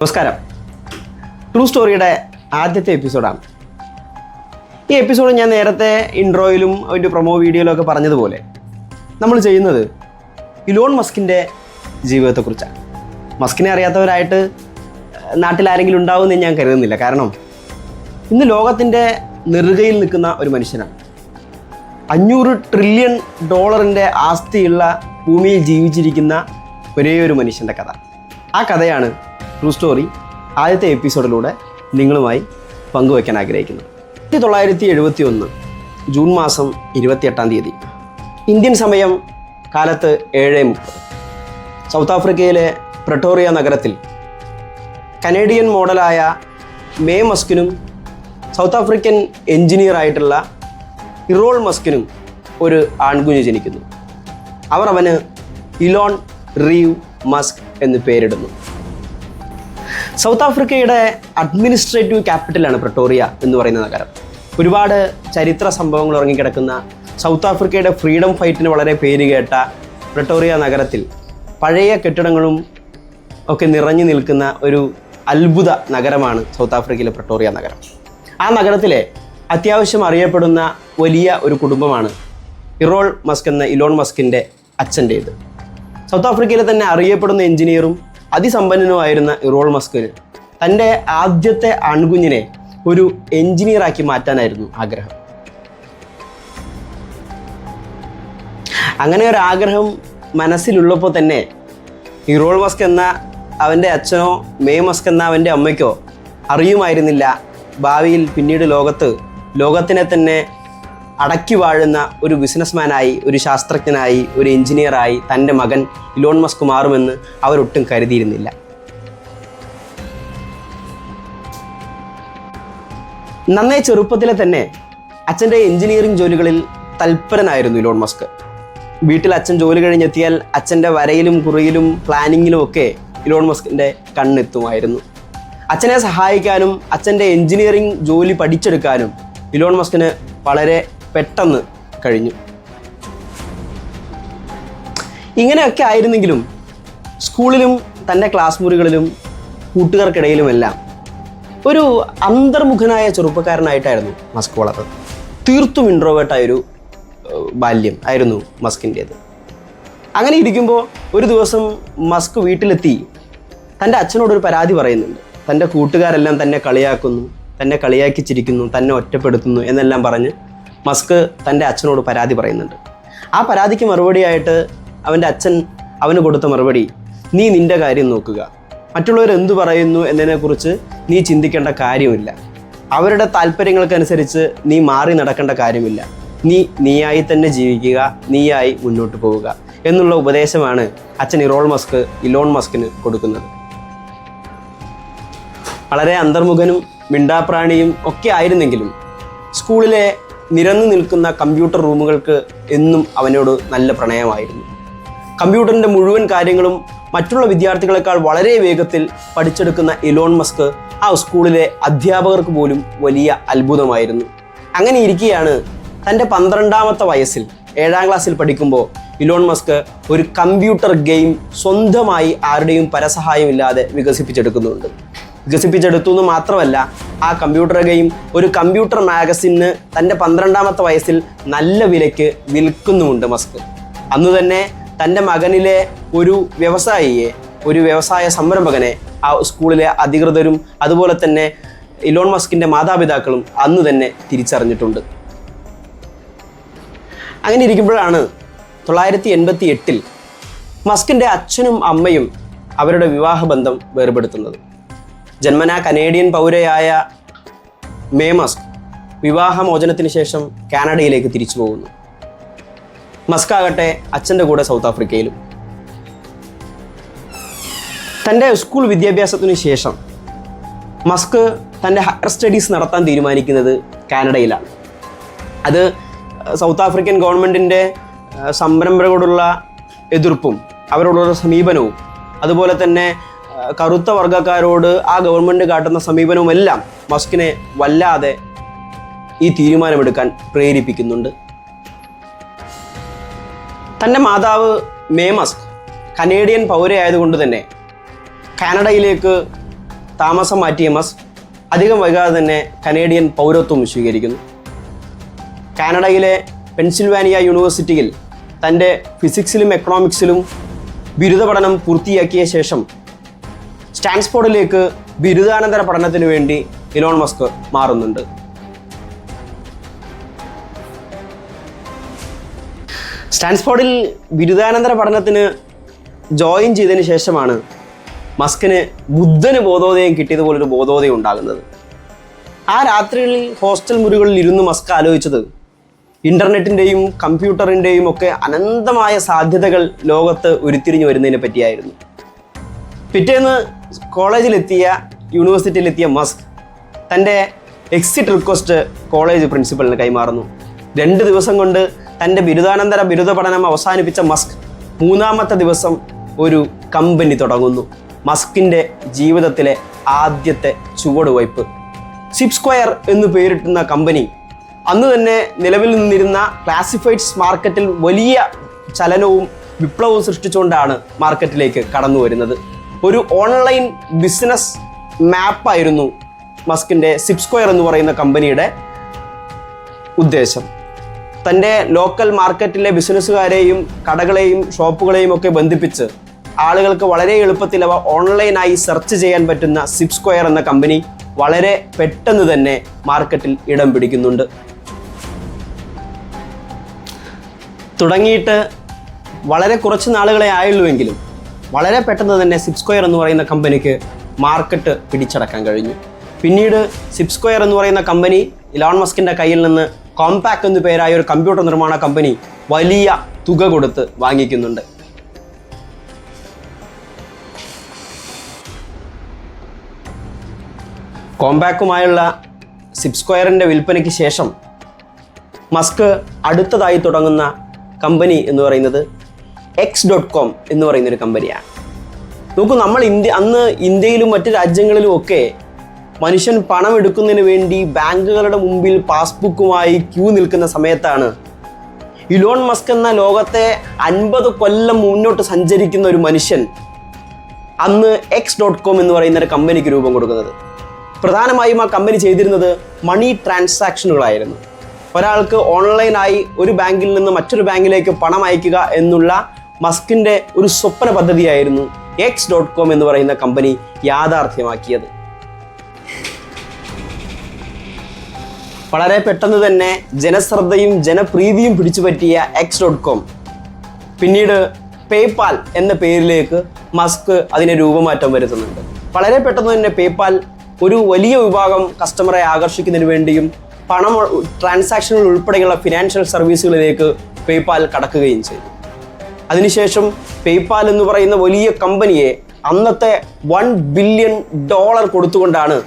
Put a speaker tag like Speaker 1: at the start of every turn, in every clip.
Speaker 1: നമസ്കാരം. ട്രൂ സ്റ്റോറിയുടെ ആദ്യത്തെ എപ്പിസോഡാണ്. ഈ എപ്പിസോഡ് ഞാൻ നേരത്തെ ഇൻട്രോയിലും ഒരു പ്രൊമോ വീഡിയോയിലും ഒക്കെ പറഞ്ഞതുപോലെ നമ്മൾ ചെയ്യുന്നത് ഇലോൺ മസ്കിൻ്റെ ജീവിതത്തെക്കുറിച്ചാണ്. മസ്കിനെ അറിയാത്തവരായിട്ട് നാട്ടിൽ ആരെങ്കിലും ഉണ്ടാവുമെന്ന് ഞാൻ കരുതുന്നില്ല. കാരണം ഇന്ന് ലോകത്തിൻ്റെ നെറുകയിൽ നിൽക്കുന്ന ഒരു മനുഷ്യനാണ്. 500 ട്രില്യൺ ഡോളറിൻ്റെ ആസ്തിയുള്ള ഭൂമിയിൽ ജീവിച്ചിരിക്കുന്ന ഒരേ ഒരു മനുഷ്യൻ്റെ കഥ. ആ കഥയാണ് ട്രൂ സ്റ്റോറി ആദ്യത്തെ എപ്പിസോഡിലൂടെ നിങ്ങളുമായി പങ്കുവയ്ക്കാൻ ആഗ്രഹിക്കുന്നു. 1971 ജൂൺ മാസം 28 ഇന്ത്യൻ സമയം കാലത്ത് 7:30 സൗത്ത് ആഫ്രിക്കയിലെ പ്രിട്ടോറിയ നഗരത്തിൽ കനേഡിയൻ മോഡലായ മേ മസ്കിനും സൗത്ത് ആഫ്രിക്കൻ എഞ്ചിനീയറായിട്ടുള്ള ഇറോൾ മസ്കിനും ഒരു ആൺകുഞ്ഞ് ജനിക്കുന്നു. അവർ അവന് ഇലോൺ റീവ് മസ്ക് എന്ന് പേരിടുന്നു. സൗത്ത് ആഫ്രിക്കയുടെ അഡ്മിനിസ്ട്രേറ്റീവ് ക്യാപിറ്റലാണ് പ്രിട്ടോറിയ എന്ന് പറയുന്ന നഗരം. ഒരുപാട് ചരിത്ര സംഭവങ്ങൾ ഉറങ്ങിക്കിടക്കുന്ന സൗത്ത് ആഫ്രിക്കയുടെ ഫ്രീഡം ഫൈറ്റിന് വളരെ പേരുകേട്ട പ്രിട്ടോറിയ നഗരത്തിൽ പഴയ കെട്ടിടങ്ങളും ഒക്കെ നിറഞ്ഞു നിൽക്കുന്ന ഒരു അത്ഭുത നഗരമാണ് സൗത്ത് ആഫ്രിക്കയിലെ പ്രിട്ടോറിയ നഗരം. ആ നഗരത്തിലെ അത്യാവശ്യം അറിയപ്പെടുന്ന വലിയ ഒരു കുടുംബമാണ് ഇലോൺ മസ്കിൻ്റെ അച്ഛൻ്റേത്. സൗത്ത് ആഫ്രിക്കയിലെ തന്നെ അറിയപ്പെടുന്ന എഞ്ചിനീയറും അതിസമ്പന്നനുമായിരുന്ന ഇറോൾ മസ്കിന് തൻ്റെ ആദ്യത്തെ ആൺകുഞ്ഞിനെ ഒരു എഞ്ചിനീയറാക്കി മാറ്റാനായിരുന്നു ആഗ്രഹം. അങ്ങനെ ഒരു ആഗ്രഹം മനസ്സിലുള്ളപ്പോൾ തന്നെ ഇറോൾ മസ്ക് എന്ന അവൻ്റെ അച്ഛനോ മേ മസ്ക് എന്ന അവൻ്റെ അമ്മയ്ക്കോ അറിയുമായിരുന്നില്ല ഭാവിയിൽ പിന്നീട് ലോകത്തിനെ തന്നെ അടക്കി വാഴുന്ന ഒരു ബിസിനസ്മാനായി, ഒരു ശാസ്ത്രജ്ഞനായി, ഒരു എഞ്ചിനീയറായി തൻ്റെ മകൻ ഇലോൺ മസ്ക് മാറുമെന്ന് അവരൊട്ടും കരുതിയിരുന്നില്ല. നന്നേ ചെറുപ്പത്തിലെ തന്നെ അച്ഛൻ്റെ എഞ്ചിനീയറിംഗ് ജോലികളിൽ തൽപരനായിരുന്നു ഇലോൺ മസ്ക്. വീട്ടിൽ അച്ഛൻ ജോലി കഴിഞ്ഞെത്തിയാൽ അച്ഛൻ്റെ വരയിലും കുറിയിലും പ്ലാനിങ്ങിലും ഒക്കെ ഇലോൺ മസ്കിൻ്റെ കണ്ണെത്തുമായിരുന്നു. അച്ഛനെ സഹായിക്കാനും അച്ഛൻ്റെ എഞ്ചിനീയറിംഗ് ജോലി പഠിച്ചെടുക്കാനും ഇലോൺ മസ്കിന് വളരെ പെട്ടെന്ന് കഴിഞ്ഞു. ഇങ്ങനെയൊക്കെ ആയിരുന്നെങ്കിലും സ്കൂളിലും തൻ്റെ ക്ലാസ് മുറികളിലും കൂട്ടുകാർക്കിടയിലുമെല്ലാം ഒരു അന്തർമുഖനായ ചെറുപ്പക്കാരനായിട്ടായിരുന്നു മസ്ക് വളർന്നത്. തീർത്തും ഇൻട്രോവേർട്ടായൊരു ബാല്യം ആയിരുന്നു മസ്കിൻ്റേത്. അങ്ങനെ ഇരിക്കുമ്പോൾ ഒരു ദിവസം മസ്ക് വീട്ടിലെത്തി തൻ്റെ അച്ഛനോടൊരു പരാതി പറയുന്നുണ്ട്. തൻ്റെ കൂട്ടുകാരെല്ലാം തന്നെ കളിയാക്കുന്നു, തന്നെ കളിയാക്കി ചിരിക്കുന്നു, തന്നെ ഒറ്റപ്പെടുത്തുന്നു എന്നെല്ലാം പറഞ്ഞ് മസ്ക് തൻ്റെ അച്ഛനോട് പരാതി പറയുന്നുണ്ട്. ആ പരാതിക്ക് മറുപടിയായിട്ട് അവൻ്റെ അച്ഛൻ അവന് കൊടുത്ത മറുപടി, നീ നിൻ്റെ കാര്യം നോക്കുക, മറ്റുള്ളവർ എന്തു പറയുന്നു എന്നതിനെക്കുറിച്ച് നീ ചിന്തിക്കേണ്ട കാര്യമില്ല, അവരുടെ താല്പര്യങ്ങൾക്കനുസരിച്ച് നീ മാറി നടക്കേണ്ട കാര്യമില്ല, നീയായി തന്നെ ജീവിക്കുക, നീയായി മുന്നോട്ട് പോവുക എന്നുള്ള ഉപദേശമാണ് അച്ഛൻ ഇലോൺ മസ്കിന് കൊടുക്കുന്നത്. വളരെ അന്തർമുഖനും മിണ്ടാപ്രാണിയും ഒക്കെ ആയിരുന്നെങ്കിലും സ്കൂളിലെ നിരന്നു നിൽക്കുന്ന കമ്പ്യൂട്ടർ റൂമുകൾക്ക് എന്നും അവനോട് നല്ല പ്രണയമായിരുന്നു. കമ്പ്യൂട്ടറിൻ്റെ മുഴുവൻ കാര്യങ്ങളും മറ്റുള്ള വിദ്യാർത്ഥികളെക്കാൾ വളരെ വേഗത്തിൽ പഠിച്ചെടുക്കുന്ന ഇലോൺ മസ്ക് ആ സ്കൂളിലെ അധ്യാപകർക്ക് പോലും വലിയ അത്ഭുതമായിരുന്നു. അങ്ങനെ ഇരിക്കെയാണ് തൻ്റെ 12ാമത്തെ വയസ്സിൽ 7ാം ക്ലാസ്സിൽ പഠിക്കുമ്പോൾ ഇലോൺ മസ്ക് ഒരു കമ്പ്യൂട്ടർ ഗെയിം സ്വന്തമായി ആരുടെയും പരസഹായമില്ലാതെ വികസിപ്പിച്ചെടുത്തു എന്ന് മാത്രമല്ല, ആ കമ്പ്യൂട്ടർ ഗെയിം ഒരു കമ്പ്യൂട്ടർ മാഗസിന് തൻ്റെ 12ാമത്തെ വയസ്സിൽ നല്ല വിലയ്ക്ക് വിൽക്കുന്നുമുണ്ട് മസ്ക്. അന്ന് തന്നെ തൻ്റെ മകനിലെ ഒരു വ്യവസായ സംരംഭകനെ ആ സ്കൂളിലെ അധികൃതരും അതുപോലെ തന്നെ ഇലോൺ മസ്കിൻ്റെ മാതാപിതാക്കളും അന്ന് തന്നെ തിരിച്ചറിഞ്ഞിട്ടുണ്ട്. അങ്ങനെ ഇരിക്കുമ്പോഴാണ് 1988 മസ്കിൻ്റെ അച്ഛനും അമ്മയും അവരുടെ വിവാഹബന്ധം വേർപെടുത്തുന്നത്. ജന്മനാ കനേഡിയൻ പൗരയായ മേ മസ്ക് വിവാഹമോചനത്തിന് ശേഷം കാനഡയിലേക്ക് തിരിച്ചു പോകുന്നു. മസ്ക് ആകട്ടെ അച്ഛൻ്റെ കൂടെ സൗത്ത് ആഫ്രിക്കയിലും. തൻ്റെ സ്കൂൾ വിദ്യാഭ്യാസത്തിനു ശേഷം മസ്ക് തൻ്റെ ഹയർ സ്റ്റഡീസ് നടത്താൻ തീരുമാനിക്കുന്നത് കാനഡയിലാണ്. അത് സൗത്ത് ആഫ്രിക്കൻ ഗവൺമെൻറ്റിൻ്റെ സംരംഭകരോടുള്ള എതിർപ്പും അവരോടുള്ള സമീപനവും അതുപോലെ തന്നെ കറുത്ത വർഗ്ഗക്കാരോട് ആ ഗവൺമെൻറ് കാട്ടുന്ന സമീപനവുമെല്ലാം മസ്കിനെ വല്ലാതെ ഈ തീരുമാനമെടുക്കാൻ പ്രേരിപ്പിക്കുന്നുണ്ട്. തൻ്റെ മാതാവ് മേ മസ്ക് കനേഡിയൻ പൗരയായതുകൊണ്ട് തന്നെ കാനഡയിലേക്ക് താമസം മാറ്റിയ മസ്ക് അധികം വൈകാതെ തന്നെ കനേഡിയൻ പൗരത്വം സ്വീകരിക്കുന്നു. കാനഡയിലെ പെൻസിൽവാനിയ യൂണിവേഴ്സിറ്റിയിൽ തൻ്റെ ഫിസിക്സിലും എക്കണോമിക്സിലും ബിരുദ പഠനം പൂർത്തിയാക്കിയ ശേഷം സ്റ്റാൻഫോർഡിലേക്ക് ബിരുദാനന്തര പഠനത്തിന് വേണ്ടി ഇലോൺ മസ്ക് മാറുന്നുണ്ട്. സ്റ്റാൻഫോർഡിൽ ബിരുദാനന്തര പഠനത്തിന് ജോയിൻ ചെയ്തതിന് ശേഷമാണ് മസ്കിന് ബുദ്ധന് ബോധോദയം കിട്ടിയതുപോലൊരു ബോധോദയം ഉണ്ടാകുന്നത്. ആ രാത്രികളിൽ ഹോസ്റ്റൽ മുറികളിൽ ഇരുന്ന് മസ്ക് ആലോചിച്ചത് ഇൻ്റർനെറ്റിൻ്റെയും കമ്പ്യൂട്ടറിൻ്റെയും ഒക്കെ അനന്തമായ സാധ്യതകൾ ലോകത്ത് ഉരുത്തിരിഞ്ഞു വരുന്നതിനെ പറ്റിയായിരുന്നു. പിറ്റേന്ന് യൂണിവേഴ്സിറ്റിയിലെത്തിയ മസ്ക് തൻ്റെ എക്സിറ്റ് റിക്വസ്റ്റ് കോളേജ് പ്രിൻസിപ്പലിന് കൈമാറുന്നു. 2 ദിവസം കൊണ്ട് തൻ്റെ ബിരുദ പഠനം അവസാനിപ്പിച്ച മസ്ക് 3-ാമത്തെ ദിവസം ഒരു കമ്പനി തുടങ്ങുന്നു. മസ്കിൻ്റെ ജീവിതത്തിലെ ആദ്യത്തെ ചുവടുവയ്പ്. സിപ്സ്ക്വയർ എന്ന് പേരിട്ടുന്ന കമ്പനി അന്ന് തന്നെ നിലവിൽ നിന്നിരുന്ന ക്ലാസിഫൈഡ്സ് മാർക്കറ്റിൽ വലിയ ചലനവും വിപ്ലവവും സൃഷ്ടിച്ചുകൊണ്ടാണ് മാർക്കറ്റിലേക്ക് കടന്നു വരുന്നത്. ഒരു ഓൺലൈൻ ബിസിനസ് മാപ്പായിരുന്നു മസ്കിൻ്റെ സിപ്സ്ക്വയർ എന്ന് പറയുന്ന കമ്പനിയുടെ ഉദ്ദേശം. തൻ്റെ ലോക്കൽ മാർക്കറ്റിലെ ബിസിനസ്സുകാരെയും കടകളെയും ഷോപ്പുകളെയും ഒക്കെ ബന്ധിപ്പിച്ച് ആളുകൾക്ക് വളരെ എളുപ്പത്തിൽ അവ ഓൺലൈനായി സെർച്ച് ചെയ്യാൻ പറ്റുന്ന സിപ്സ്ക്വയർ എന്ന കമ്പനി വളരെ പെട്ടെന്ന് തന്നെ മാർക്കറ്റിൽ ഇടം പിടിക്കുന്നുണ്ട്. തുടങ്ങിയിട്ട് വളരെ കുറച്ച് നാളുകളെ ആയുള്ളൂവെങ്കിലും വളരെ പെട്ടെന്ന് തന്നെ സിപ്സ്ക്വയർ എന്ന് പറയുന്ന കമ്പനിക്ക് മാർക്കറ്റ് പിടിച്ചടക്കാൻ കഴിഞ്ഞു. പിന്നീട് സിപ്സ്ക്വയർ എന്ന് പറയുന്ന കമ്പനി ഇലോൺ മസ്കിൻ്റെ കയ്യിൽ നിന്ന് കോംപാക് എന്നു പേരായ ഒരു കമ്പ്യൂട്ടർ നിർമ്മാണ കമ്പനി വലിയ തുക കൊടുത്ത് വാങ്ങിക്കുന്നുണ്ട്. കോംപാക്കുമായുള്ള സിപ്സ്ക്വയറിൻ്റെ വിൽപ്പനയ്ക്ക് ശേഷം മസ്ക് അടുത്തതായി തുടങ്ങുന്ന കമ്പനി എന്ന് പറയുന്നത് X.com എന്ന് പറയുന്നൊരു കമ്പനിയാണ്. നോക്കൂ, അന്ന് ഇന്ത്യയിലും മറ്റ് രാജ്യങ്ങളിലും ഒക്കെ മനുഷ്യൻ പണം എടുക്കുന്നതിന് വേണ്ടി ബാങ്കുകളുടെ മുമ്പിൽ പാസ്ബുക്കുമായി ക്യൂ നിൽക്കുന്ന സമയത്താണ് ഇലോൺ മസ്ക് എന്ന ലോകത്തെ 50 കൊല്ലം മുന്നോട്ട് സഞ്ചരിക്കുന്ന ഒരു മനുഷ്യൻ അന്ന് X.com എന്ന് പറയുന്ന ഒരു കമ്പനിക്ക് രൂപം കൊടുക്കുന്നത്. പ്രധാനമായും ആ കമ്പനി ചെയ്തിരുന്നത് മണി ട്രാൻസാക്ഷനുകളായിരുന്നു. ഒരാൾക്ക് ഓൺലൈനായി ഒരു ബാങ്കിൽ നിന്ന് മറ്റൊരു ബാങ്കിലേക്ക് പണം അയക്കുക എന്നുള്ള മസ്കിൻ്റെ ഒരു സ്വപ്ന പദ്ധതിയായിരുന്നു X.com എന്ന് പറയുന്ന കമ്പനി യാഥാർത്ഥ്യമാക്കിയത്. വളരെ പെട്ടെന്ന് തന്നെ ജനശ്രദ്ധയും ജനപ്രീതിയും പിടിച്ചുപറ്റിയ X.com പിന്നീട് പേപാൽ എന്ന പേരിലേക്ക് മസ്ക് അതിനെ രൂപമാറ്റം വരുത്തുന്നുണ്ട്. വളരെ പെട്ടെന്ന് തന്നെ പേപാൽ ഒരു വലിയ വിഭാഗം കസ്റ്റമറെ ആകർഷിക്കുന്നതിന് വേണ്ടിയും പണം ട്രാൻസാക്ഷനുകൾ ഉൾപ്പെടെയുള്ള ഫിനാൻഷ്യൽ സർവീസുകളിലേക്ക് പേപാൽ കടക്കുകയും ചെയ്തു. അതിനുശേഷം പേപാൽ എന്ന് പറയുന്ന വലിയ കമ്പനിയെ അന്നത്തെ $1 ബില്യൺ കൊടുത്തുകൊണ്ടാണ്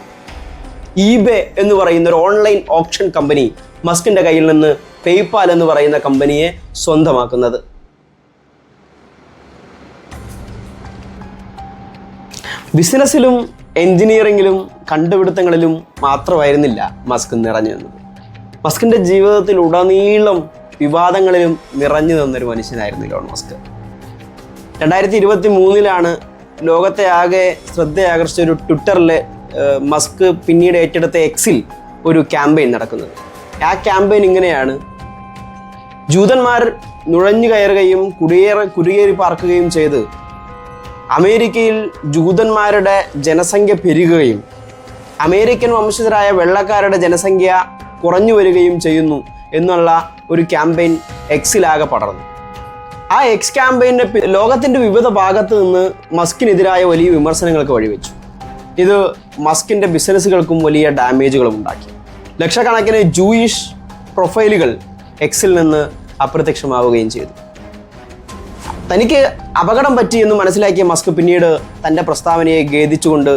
Speaker 1: ഈബേ എന്ന് പറയുന്ന ഒരു ഓൺലൈൻ ഓപ്ഷൻ കമ്പനി മസ്കിൻ്റെ കയ്യിൽ നിന്ന് പേപാൽ എന്ന് പറയുന്ന കമ്പനിയെ സ്വന്തമാക്കുന്നത്. ബിസിനസ്സിലും എൻജിനീയറിങ്ങിലും കണ്ടുപിടുത്തങ്ങളിലും മാത്രമായിരുന്നില്ല മസ്ക് നിറഞ്ഞു നിന്നത്. മസ്കിൻ്റെ ജീവിതത്തിൽ ഉടനീളം വിവാദങ്ങളിലും നിറഞ്ഞു നിന്നൊരു മനുഷ്യനായിരുന്നു ഇലോൺ മസ്ക്. 2023 ലോകത്തെ ആകെ ശ്രദ്ധയാകർഷിച്ച ഒരു ട്വിറ്ററിൽ മസ്ക് പിന്നീട് ഏറ്റെടുത്ത എക്സിൽ ഒരു ക്യാമ്പയിൻ നടക്കുന്നത്. ആ ക്യാമ്പയിൻ ഇങ്ങനെയാണ്: ജൂതന്മാർ നുഴഞ്ഞു കയറുകയും കുടിയേറി പാർക്കുകയും ചെയ്ത് അമേരിക്കയിൽ ജൂതന്മാരുടെ ജനസംഖ്യ പെരുകുകയും അമേരിക്കൻ വംശജരായ വെള്ളക്കാരുടെ ജനസംഖ്യ കുറഞ്ഞു വരികയും ചെയ്യുന്നു എന്നുള്ള ഒരു ക്യാമ്പയിൻ എക്സിലാകെ പടർന്നു. ആ എക്സ് ക്യാമ്പയിൻ്റെ ലോകത്തിൻ്റെ വിവിധ ഭാഗത്ത് നിന്ന് മസ്കിനെതിരായ വലിയ വിമർശനങ്ങൾക്ക് വഴിവെച്ചു. ഇത് മസ്കിൻ്റെ ബിസിനസ്സുകൾക്കും വലിയ ഡാമേജുകളും ഉണ്ടാക്കി. ലക്ഷക്കണക്കിന് ജൂയിഷ് പ്രൊഫൈലുകൾ എക്സിൽ നിന്ന് അപ്രത്യക്ഷമാവുകയും ചെയ്തു. തനിക്ക് അപകടം പറ്റിയെന്ന് മനസ്സിലാക്കിയ മസ്ക് പിന്നീട് തൻ്റെ പ്രസ്താവനയെ ഖേദിച്ചുകൊണ്ട്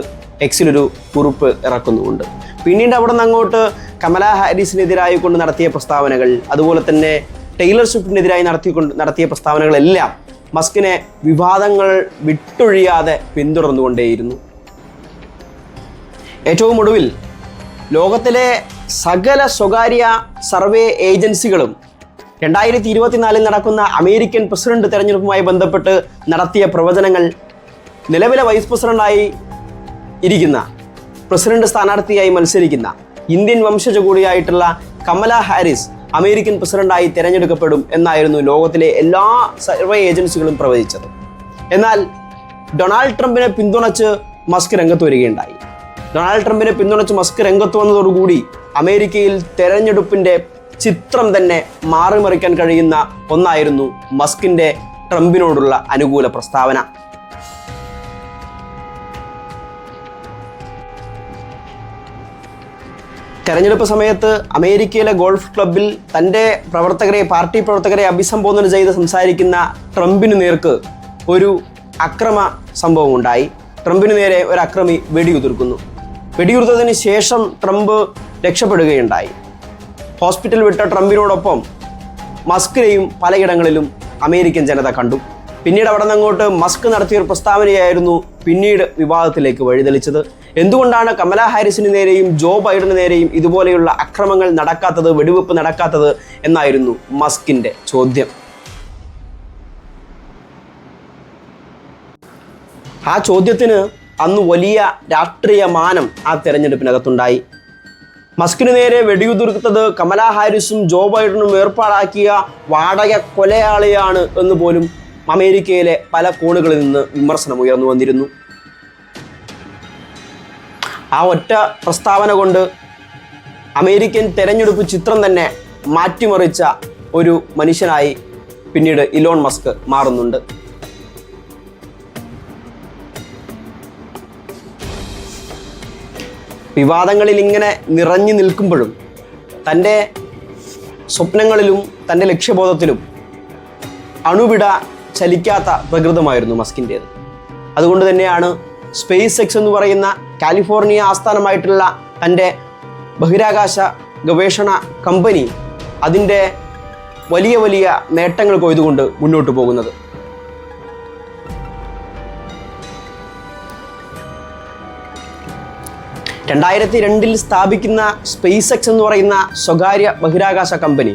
Speaker 1: എക്സിലൊരു കുറിപ്പ് ഇറക്കുന്നുമുണ്ട്. പിന്നീട് അവിടെ നിന്ന് അങ്ങോട്ട് കമല ഹാരിസിനെതിരായി കൊണ്ട് നടത്തിയ പ്രസ്താവനകൾ, അതുപോലെ തന്നെ ടൈലർ സ്വിഫ്റ്റിനെതിരായി നടത്തിയ പ്രസ്താവനകളെല്ലാം മസ്കിനെ വിവാദങ്ങൾ വിട്ടൊഴിയാതെ പിന്തുടർന്നുകൊണ്ടേയിരുന്നു. ഏറ്റവും ഒടുവിൽ ലോകത്തിലെ സകല സ്വകാര്യ സർവേ ഏജൻസികളും 2024 നടക്കുന്ന അമേരിക്കൻ പ്രസിഡന്റ് തെരഞ്ഞെടുപ്പുമായി ബന്ധപ്പെട്ട് നടത്തിയ പ്രവചനങ്ങൾ നിലവിലെ വൈസ് പ്രസിഡന്റായി ഇരിക്കുന്ന പ്രസിഡന്റ് സ്ഥാനാർത്ഥിയായി മത്സരിക്കുന്ന ഇന്ത്യൻ വംശജ കൂടിയായിട്ടുള്ള കമല ഹാരിസ് അമേരിക്കൻ പ്രസിഡന്റായി തിരഞ്ഞെടുക്കപ്പെടും എന്നായിരുന്നു ലോകത്തിലെ എല്ലാ സർവേ ഏജൻസികളും പ്രവചിച്ചത്. എന്നാൽ ഡൊണാൾഡ് ട്രംപിനെ പിന്തുണച്ച് മസ്ക് രംഗത്ത് വരികയുണ്ടായി. ഡൊണാൾഡ് ട്രംപിനെ പിന്തുണച്ച് മസ്ക് രംഗത്ത് വന്നതോടുകൂടി അമേരിക്കയിൽ തെരഞ്ഞെടുപ്പിന്റെ ചിത്രം തന്നെ മാറിമറിക്കാൻ കഴിയുന്ന ഒന്നായിരുന്നു മസ്കിന്റെ ട്രംപിനോടുള്ള അനുകൂല പ്രസ്താവന. തെരഞ്ഞെടുപ്പ് സമയത്ത് അമേരിക്കയിലെ ഗോൾഫ് ക്ലബിൽ തൻ്റെ പാർട്ടി പ്രവർത്തകരെ അഭിസംബോധന ചെയ്ത് സംസാരിക്കുന്ന ട്രംപിന് നേർക്ക് ഒരു അക്രമ സംഭവം ഉണ്ടായി. ട്രംപിന് നേരെ ഒരു അക്രമി വെടിയുതിർക്കുന്നു. വെടിയുതിർത്തതിന് ശേഷം ട്രംപ് രക്ഷപ്പെടുകയുണ്ടായി. ഹോസ്പിറ്റൽ വിട്ട ട്രംപിനോടൊപ്പം മസ്കിനെയും പലയിടങ്ങളിലും അമേരിക്കൻ ജനത കണ്ടു. പിന്നീട് അവിടെ നിന്നങ്ങോട്ട് മസ്ക് നടത്തിയൊരു പ്രസ്താവനയായിരുന്നു പിന്നീട് വിവാദത്തിലേക്ക് വഴിതെളിച്ചത്. എന്തുകൊണ്ടാണ് കമല ഹാരിസിന് നേരെയും ജോ ബൈഡന് നേരെയും ഇതുപോലെയുള്ള അക്രമങ്ങൾ നടക്കാത്തത്, വെടിവെപ്പ് നടക്കാത്തത് എന്നായിരുന്നു മസ്കിന്റെ ചോദ്യം. ആ ചോദ്യത്തിന് അന്ന് വലിയ രാഷ്ട്രീയ മാനം ആ തെരഞ്ഞെടുപ്പിനകത്തുണ്ടായി. മസ്കിന് നേരെ വെടിയുതിർത്തത് കമല ഹാരിസും ജോ ബൈഡനും ഏർപ്പാടാക്കിയ വാടക കൊലയാളിയാണ് എന്ന് പോലും അമേരിക്കയിലെ പല കോണുകളിൽ നിന്ന് വിമർശനം ഉയർന്നു വന്നിരുന്നു. ആ ഒറ്റ പ്രസ്താവന കൊണ്ട് അമേരിക്കൻ തെരഞ്ഞെടുപ്പ് ചിത്രം തന്നെ മാറ്റിമറിച്ച ഒരു മനുഷ്യനായി പിന്നീട് ഇലോൺ മസ്ക് മാറുന്നുണ്ട്. വിവാദങ്ങളിൽ ഇങ്ങനെ നിറഞ്ഞു നിൽക്കുമ്പോഴും തൻ്റെ സ്വപ്നങ്ങളിലും തൻ്റെ ലക്ഷ്യബോധത്തിലും അണുവിട ചലിക്കാത്ത പ്രകൃതമായിരുന്നു മസ്കിൻ്റേത്. അതുകൊണ്ട് തന്നെയാണ് സ്പേസ് എക്സ് എന്ന് പറയുന്ന കാലിഫോർണിയ ആസ്ഥാനമായിട്ടുള്ള തൻ്റെ ബഹിരാകാശ ഗവേഷണ കമ്പനി അതിൻ്റെ വലിയ വലിയ നേട്ടങ്ങൾ കൊയ്തുകൊണ്ട് മുന്നോട്ട് പോകുന്നത്. രണ്ടായിരത്തി സ്ഥാപിക്കുന്ന സ്പേസ് എക്സ് എന്ന് പറയുന്ന സ്വകാര്യ ബഹിരാകാശ കമ്പനി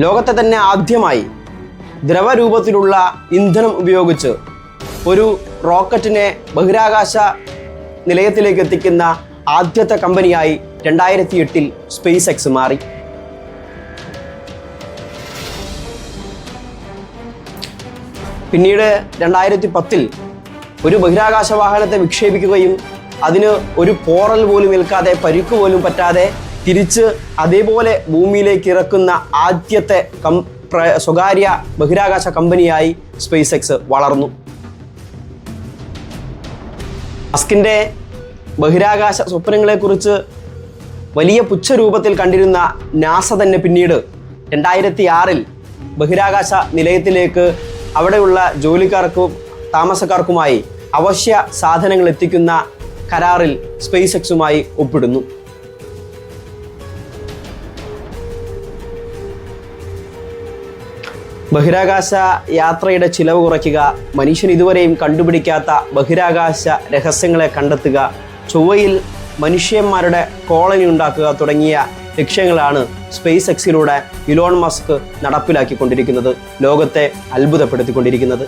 Speaker 1: ലോകത്തെ തന്നെ ആദ്യമായി ദ്രവരൂപത്തിലുള്ള ഇന്ധനം ഉപയോഗിച്ച് ഒരു റോക്കറ്റിനെ ബഹിരാകാശ നിലയത്തിലേക്ക് എത്തിക്കുന്ന ആദ്യത്തെ കമ്പനിയായി 2008 സ്പേസ് എക്സ് മാറി. പിന്നീട് 2010 ഒരു ബഹിരാകാശ വാഹനത്തെ വിക്ഷേപിക്കുകയും അതിന് ഒരു പോറൽ പോലും ഏൽക്കാതെ, പരിക്ക് പോലും പറ്റാതെ തിരിച്ച് അതേപോലെ ഭൂമിയിലേക്ക് ഇറക്കുന്ന ആദ്യത്തെ സ്വകാര്യ ബഹിരാകാശ കമ്പനിയായി സ്പേസ് എക്സ് വളർന്നു. മസ്കിൻ്റെ ബഹിരാകാശ സ്വപ്നങ്ങളെക്കുറിച്ച് വലിയ പുച്ഛരൂപത്തിൽ കണ്ടിരുന്ന നാസ തന്നെ പിന്നീട് 2006 ബഹിരാകാശ നിലയത്തിലേക്ക് അവിടെയുള്ള ജോലിക്കാർക്കും താമസക്കാർക്കുമായി അവശ്യ സാധനങ്ങൾ എത്തിക്കുന്ന കരാറിൽ സ്പേസ് എക്സുമായി ഒപ്പിടുന്നു. ബഹിരാകാശ യാത്രയുടെ ചിലവ് കുറയ്ക്കുക, മനുഷ്യൻ ഇതുവരെയും കണ്ടുപിടിക്കാത്ത ബഹിരാകാശ രഹസ്യങ്ങളെ കണ്ടെത്തുക, ചൊവ്വയിൽ മനുഷ്യന്മാരുടെ കോളനി ഉണ്ടാക്കുക തുടങ്ങിയ ലക്ഷ്യങ്ങളാണ് സ്പേസ് എക്സിലൂടെ ഇലോൺ മസ്ക് നടപ്പിലാക്കിക്കൊണ്ടിരിക്കുന്നത്, ലോകത്തെ അത്ഭുതപ്പെടുത്തിക്കൊണ്ടിരിക്കുന്നത്.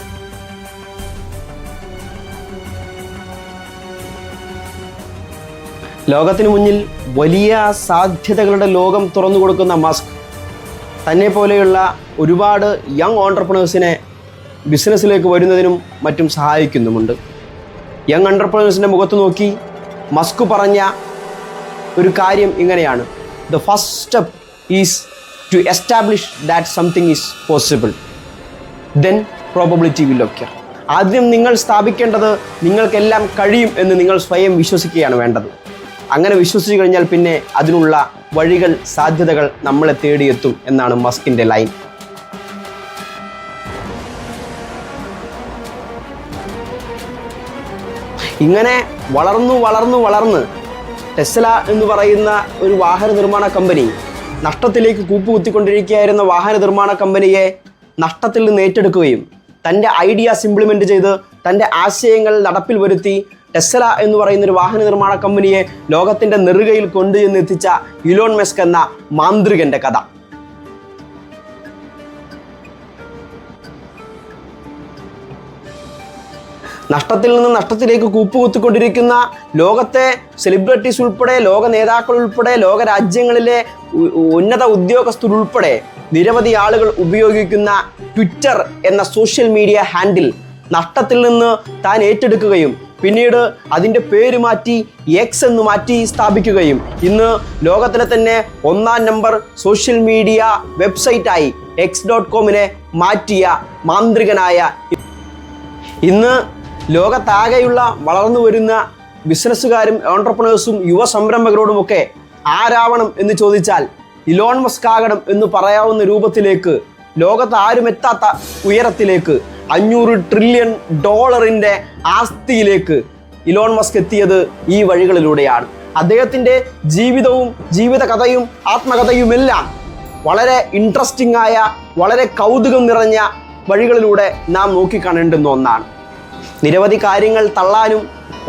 Speaker 1: ലോകത്തിന് മുന്നിൽ വലിയ സാധ്യതകളുടെ ലോകം തുറന്നു കൊടുക്കുന്ന മസ്ക് തന്നെ പോലെയുള്ള ഒരുപാട് യങ് ഓൺട്രപ്രണേഴ്സിനെ ബിസിനസ്സിലേക്ക് വരുന്നതിനും മറ്റും സഹായിക്കുന്നുമുണ്ട്. യങ് ഓൺട്രപ്രണേഴ്സിൻ്റെ മുഖത്ത് നോക്കി മസ്ക് പറഞ്ഞ ഒരു കാര്യം ഇങ്ങനെയാണ്: the first step is to establish that something is possible, then probability will occur. ആദ്യം നിങ്ങൾ സ്ഥാപിക്കേണ്ടത് നിങ്ങൾക്കെല്ലാം കഴിയും എന്ന് നിങ്ങൾ സ്വയം വിശ്വസിക്കുകയാണ് വേണ്ടത്. അങ്ങനെ വിശ്വസിച്ചു കഴിഞ്ഞാൽ പിന്നെ അതിനുള്ള വഴികൾ, സാധ്യതകൾ നമ്മളെ തേടിയെത്തും എന്നാണ് മസ്കിൻ്റെ ലൈൻ. ഇങ്ങനെ വളർന്ന് ടെസ്ല എന്ന് പറയുന്ന ഒരു വാഹന നിർമ്മാണ കമ്പനി നഷ്ടത്തിലേക്ക് കൂപ്പുകുത്തിക്കൊണ്ടിരിക്കുകയായിരുന്ന വാഹന നിർമ്മാണ കമ്പനിയെ നഷ്ടത്തിൽ നിന്ന് ഏറ്റെടുക്കുകയും തൻ്റെ ഐഡിയാസ് ഇംപ്ലിമെൻ്റ് ചെയ്ത് തൻ്റെ ആശയങ്ങൾ നടപ്പിൽ വരുത്തി ടെസ്ല എന്ന് പറയുന്ന ഒരു വാഹന നിർമ്മാണ കമ്പനിയെ ലോകത്തിൻ്റെ നെറുകയിൽ കൊണ്ടുചെന്ന് എത്തിച്ച ഇലോൺ മസ്ക് എന്ന മാന്ത്രികൻ്റെ കഥ. നഷ്ടത്തിൽ നിന്ന് നഷ്ടത്തിലേക്ക് കൂപ്പുകുത്തിക്കൊണ്ടിരിക്കുന്ന ലോകത്തെ സെലിബ്രിറ്റീസ് ഉൾപ്പെടെ, ലോക നേതാക്കൾ ഉൾപ്പെടെ, ലോക രാജ്യങ്ങളിലെ ഉന്നത ഉദ്യോഗസ്ഥരുൾപ്പെടെ നിരവധി ആളുകൾ ഉപയോഗിക്കുന്ന ട്വിറ്റർ എന്ന സോഷ്യൽ മീഡിയ ഹാൻഡിൽ നഷ്ടത്തിൽ നിന്ന് താൻ ഏറ്റെടുക്കുകയും പിന്നീട് അതിൻ്റെ പേര് മാറ്റി എക്സ് എന്ന് മാറ്റി സ്ഥാപിക്കുകയും ഇന്ന് ലോകത്തിലെ തന്നെ 1-ാം നമ്പർ സോഷ്യൽ മീഡിയ വെബ്സൈറ്റായി x.com മാറ്റിയ മാന്ത്രികനായ, ഇന്ന് ലോകത്താകെയുള്ള വളർന്നു വരുന്ന ബിസിനസ്സുകാരും ഓൺട്രപ്രണേഴ്സും യുവ സംരംഭകരോടുമൊക്കെ ആരാവണം എന്ന് ചോദിച്ചാൽ ഇലോൺ മസ്ക് ആകണം എന്ന് പറയാവുന്ന രൂപത്തിലേക്ക്, ലോകത്ത് ആരും എത്താത്ത ഉയരത്തിലേക്ക്, $500 ട്രില്യൺ ആസ്തിയിലേക്ക് ഇലോൺ മസ്ക് എത്തിയത് ഈ വഴികളിലൂടെയാണ്. അദ്ദേഹത്തിൻ്റെ ജീവിതവും ജീവിത കഥയും ആത്മകഥയുമെല്ലാം വളരെ ഇൻട്രസ്റ്റിംഗ് ആയ, വളരെ കൗതുകം നിറഞ്ഞ വഴികളിലൂടെ നാം നോക്കിക്കാണേണ്ടുന്ന ഒന്നാണ്. നിരവധി കാര്യങ്ങൾ തള്ളാനും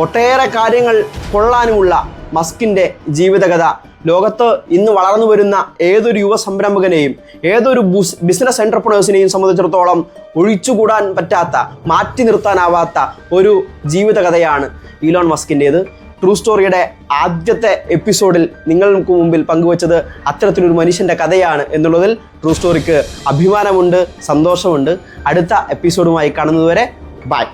Speaker 1: ഒട്ടേറെ കാര്യങ്ങൾ കൊള്ളാനുമുള്ള മസ്കിൻ്റെ ജീവിതകഥ ലോകത്ത് ഇന്ന് വളർന്നു വരുന്ന ഏതൊരു യുവ സംരംഭകനെയും ഏതൊരു ബിസിനസ് എൻ്റർപ്രണേഴ്സിനെയും സംബന്ധിച്ചിടത്തോളം ഒഴിച്ചുകൂടാൻ പറ്റാത്ത, മാറ്റി നിർത്താനാവാത്ത ഒരു ജീവിതകഥയാണ് ഇലോൺ മസ്കിൻ്റേത്. ട്രൂ സ്റ്റോറിയുടെ ആദ്യത്തെ എപ്പിസോഡിൽ നിങ്ങൾക്ക് മുമ്പിൽ പങ്കുവച്ചത് അത്തരത്തിലൊരു മനുഷ്യൻ്റെ കഥയാണ് എന്നുള്ളതിൽ ട്രൂ സ്റ്റോറിക്ക് അഭിമാനമുണ്ട്, സന്തോഷമുണ്ട്. അടുത്ത എപ്പിസോഡുമായി കാണുന്നതുവരെ ബൈ.